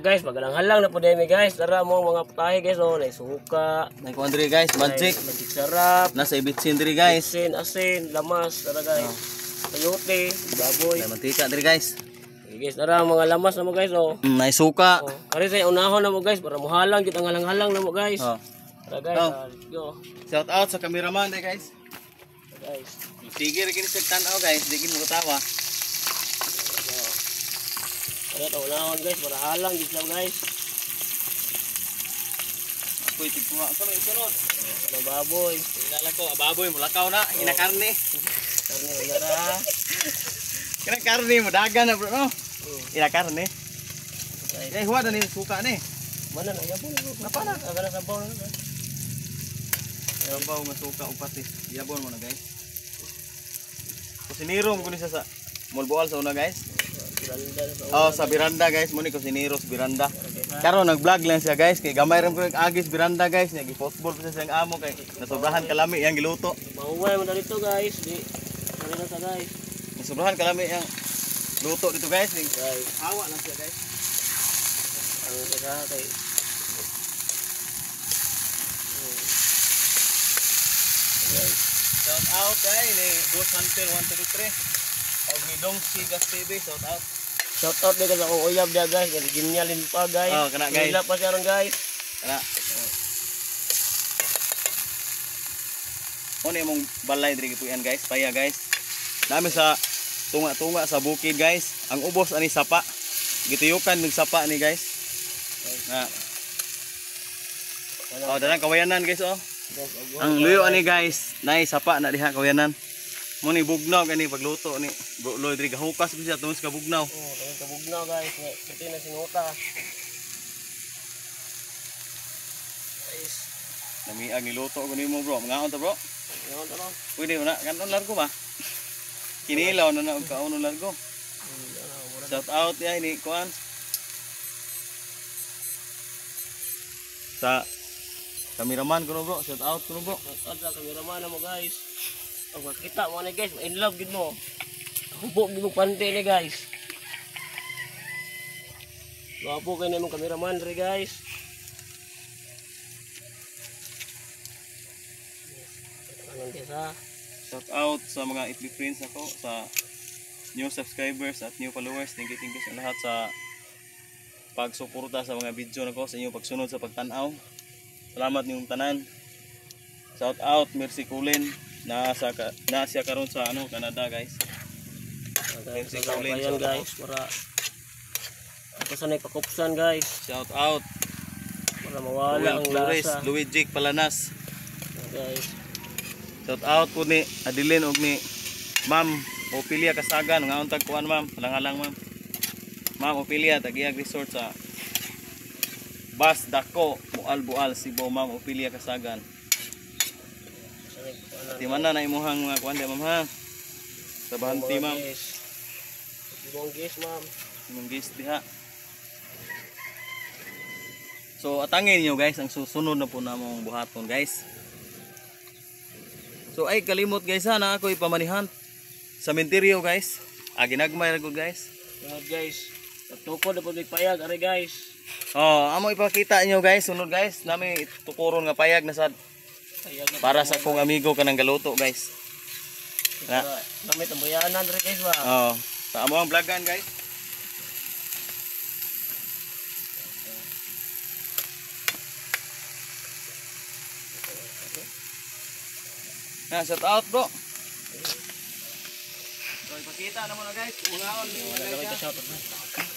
guys, magalang-halang na po demi guys. Tara mo mga putahe guys, oh, nay suka. Nay kuan diri guys, magic. Magic sarap. Nasa ibitsin diri guys. Asin, lamas, tara guys. Sayote, baboy. Nay mantika diri guys. Okay, guys, tara mga lamas na mo guys, oh. Nay suka. Oh, kari sa unahon na mo guys para muhalang kita ang halang-halang na mo guys. Oh. Tara guys, let's go. Shout out sa cameraman guys. Guys. Sige rin sa tanaw guys, digin mo tawa. Tara unahon guys para halang gid lang guys. Ako'y tigpunga. Ano yung sunod? Ano baboy. Kilala ko, baboy, mulakaw na, hinakarne. Karne ulara. Hinakarne, madagan na bro, no? Hinakarne. Eh, huwag na suka ni. Mana na yabon? Napana? Agara sa bawo na. Sabaw nga suka o patis. Yabon mo na guys. Kusiniro mo kunisa sa Molboal sa una guys. Oh, sa Biranda guys, muni kusiniro sa Biranda. Karon nag-vlog lang siya guys, kay gamay ram ko agis Biranda guys, nagi football pa siya ang amo kay nasobrahan kalami yang giluto. Mauway mo dito guys, di. Ano na ta guys? Nasobrahan kalami yang luto dito guys. Guys, Hawa lang siya guys. ano sa kay guys. Shout out guys ni Ghost Hunter 133. Og ni Dongsi Gas TV, shout out. Shout out din sa akong uyab dia guys, kay ginyalin pa guys. Oh, kana guys. Wala pa siya ron guys. Kana. Ano yung balay diri gipuyan guys, paya guys. Nami sa tunga-tunga sa bukid guys. Ang ubos ani sapa. Gituyukan ng sapa ni guys. Na. Oh, dalang kawayanan guys oh. Ang luyo ani guys, nay sapa na diha kawayanan. Mo ni bugnaw kani pagluto ni Bro Lloyd diri gahukas ko siya tungod sa bugnaw. Oh, tawag ka bugnaw guys, kiti na sinuta. Guys, Namiag niluto ko nimo bro. Mangaon ta bro. ano to no? Pwede mo na kanon largo ba? Kinilaw na og kaon largo. Shout out ya ini kuan. Sa cameraman ko no bro, shout out ko no bro. Shout out sa cameraman mo guys. Pag makita mo na guys, in love gid mo. Hubog gid mo pante ni guys. Wapo kay na mong cameraman re guys. Ano sa Shout out sa mga FB friends ako, sa new subscribers at new followers. Thank you sa lahat sa pagsuporta sa mga video nako, sa inyong pagsunod sa pagtan-aw. Salamat niyong tanan. Shout out Mercy Cullen na siya karon sa Canada guys. Mercy Cullen guys para ako sa pakupsan guys. Shout out Para mawala ang Flores, lasa. Luigi Palanas. Guys. Shout out po ni Adeline og ni Ma'am Opilia Kasagan, nga untag kuan ma'am, halang-halang ma'am. Ma'am Opilia Tagiag Resort sa Bas Dako, Bual Cebu, Ma'am Opilia Kasagan. Di man na imuhang mga kuan di ma'am ha. Sa Bahanti ma'am. Ibong guys ma'am. Imong guys diha. So atangin niyo guys ang susunod na po namong buhaton guys. So ay kalimot guys ha na ako ipamanihan sa sementeryo guys. Ginagmay ra gud guys. Guys, tukod na po payag ari guys. Oh, amo ipakita niyo guys, sunod guys, nami tukuron nga payag na sad para sa akong amigo kanang galuto guys. Na, may tambayanan rin guys ba? oh, sa amo ang vlogan guys. Na, shout out bro. So ipakita na mo na guys, ungaon ni guys. Shout out.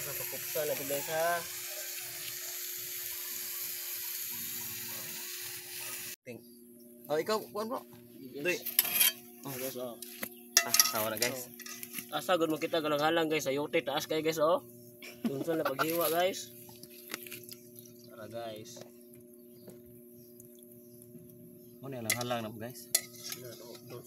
Napakupsan na guys ha. Oh, ikaw kuan bro. Doy. Oh guys oh. Sawa na guys. Asa gud mo kita galang-halang guys, ayote taas kay guys oh. Dunson na paghiwa guys. Tara guys. Mo ni halang na mo guys.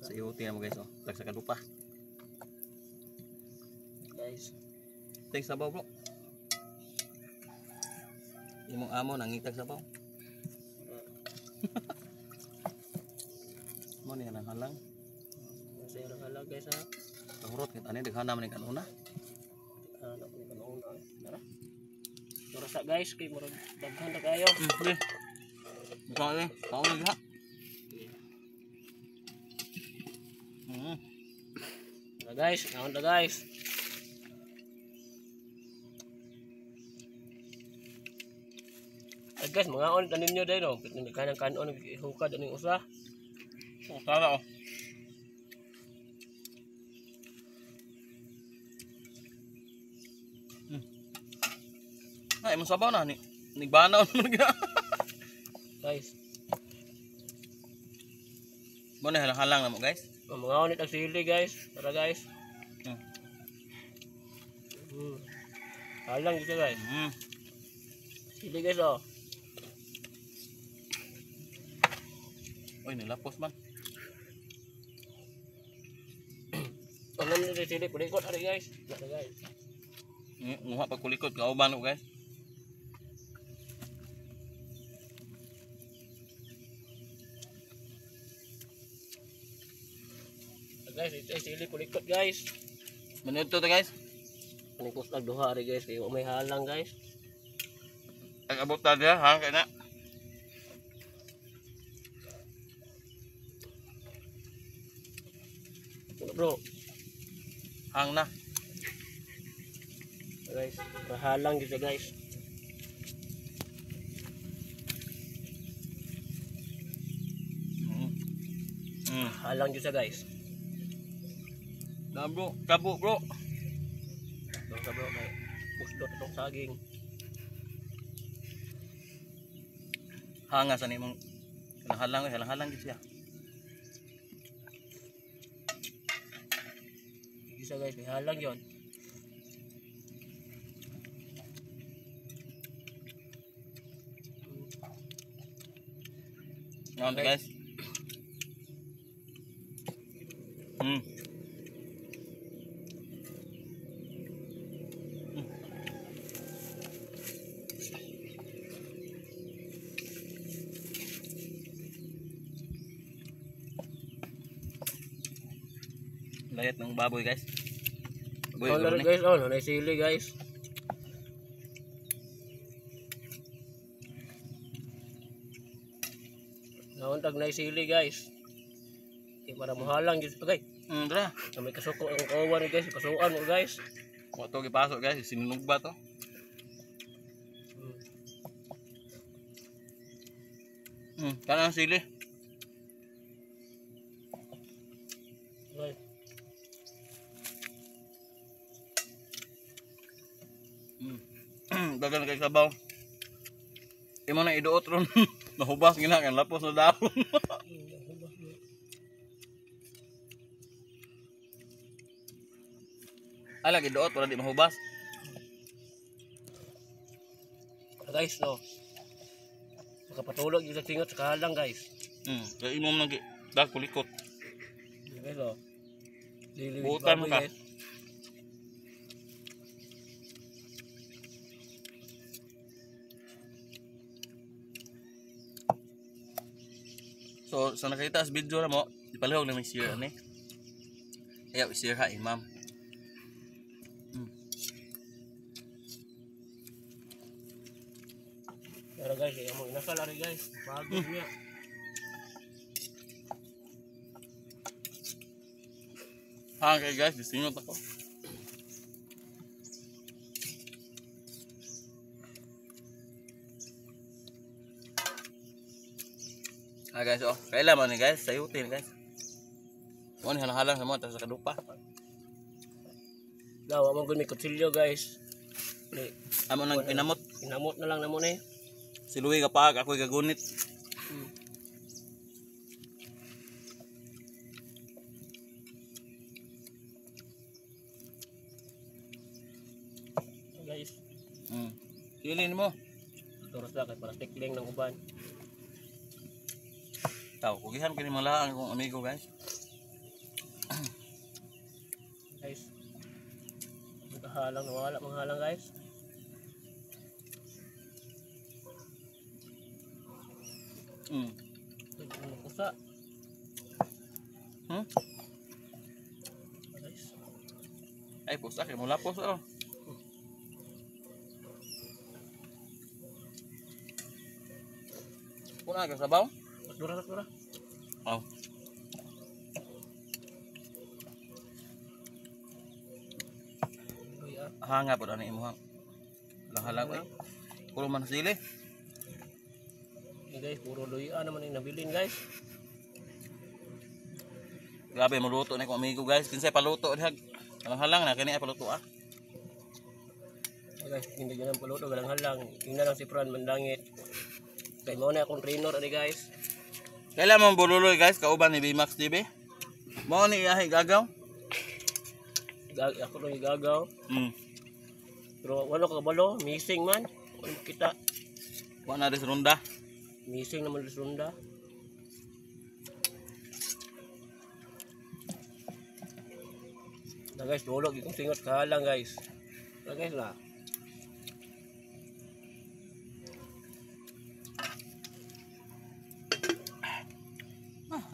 Sa IoT na mo guys oh. Lag sa kalupa. Guys. Thanks sabaw bro. Imong amo nangitag sabaw. Mo ni halang. Sa halang guys ha. Kahurot kita ani daghan naman ni kanuna. Ano ko ni una. Tara. Tara sa guys kay murag daghan na kayo. Sige. Buka ni. Kaon na diha. Tara guys, kaon ta guys. Ay guys, mga on tanim nyo dahil no. Pitnin ka ng kanon, ihukad ang usa. Tara oh. Ay, mo sabaw na ni. Nigbanaw naman gina. Guys, Mo na halang na mo guys. mga on ang sili guys. Tara guys. Halang dito guys. Sili guys oh. Uy, nilapos man. Ang naman dito sili, kulikot hari guys. Tara guys. Nguha pag kulikot kauban ko guys. Guys, ito sili kulikot guys. Minuto to guys. Kulikot lang duha hari guys, kaya may halang guys. Ang abot ta dia ha kay na. Bro, Hang na. guys, halang dito guys. Halang dito guys. Na bro, kabo bro. Ito sa bro, may busdot itong saging. Hanga sa nimong halang gid siya. Isa guys, may halang yun. Ngayon guys. Layat ng baboy guys. Baboy Oh, laro guys, oh, nanay sili guys. Nauntag na sili guys. Para mahalang dito okay. Dra. May kasuko ang kawan ni guys, kasuan mo guys. Mo to gipasok guys, sinunog ba to? Kanang sili. Guys. Dagan kay sabaw. Imo na iduot ron. Nahubas gina kan lapos na dahon. Ala giduot wala di mahubas. Guys, no. Makapatulog yung sa tingot sa kahalang guys. Kay imo man dag kulikot. Guys, oh. Butan mo ka. Guys. So sa nakita sa video na mo, ipalihog na may share ani. Ayaw i-share ha imam. Pero guys, yung mga inasal ari guys. Bago niya. Okay guys, disingot ako. Guys, oh, kailan ni guys, sayutin guys. Mo ni halang sa mo ta sa kadupa. Daw, among gud may kutsilyo guys. Amo nang pinamot. Inamot na lang namo ni. Si Louie kapag ako'y gagunit. Guys, Silin mo. turos lang kay para tikling ng uban. Tao, kugihan ko ni mga laang kong amigo guys. Guys. Maghalang nawala manghalang guys. Mm. Kusa. Ay, pusa, kaya mula po sa Kuna ka sabaw? Dura. Oh. Luya. Hanga po na imuhang. Halang eh. Puro man sili. Guys, puro luya naman yung nabilin guys. Grabe maluto na ko amigo guys. Kinsay paluto diha. Halang na kani ay paluto ah. Guys, hindi dyan ang paluto, galang-halang. Tingnan lang si Fran Mandangit. Kaya mo na akong trainer ani guys. Kailan mo bululoy guys, kauban ni Bimax TV. Mo ni iyahay gagaw. Ako lang igagaw. Pero wala ka balo, missing man. Wala kita. Wa na ris ronda. Missing naman sa sunda. Na guys, dulog itong singot kahalang guys. Na guys na.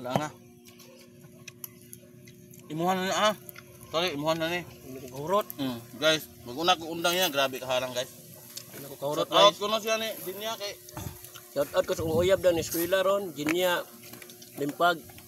Wala nga. Imuhan na ah. Sorry, imuhan na ni. Hindi ko kahurot. Guys, mag-una ko undang niya, grabe kaharang guys. Hindi ko kahurot Shout out guys. ko na siya ni Dinya kay Shout out ko sa kong uyab daw ni Eskwela ron. Ginya, Limpag.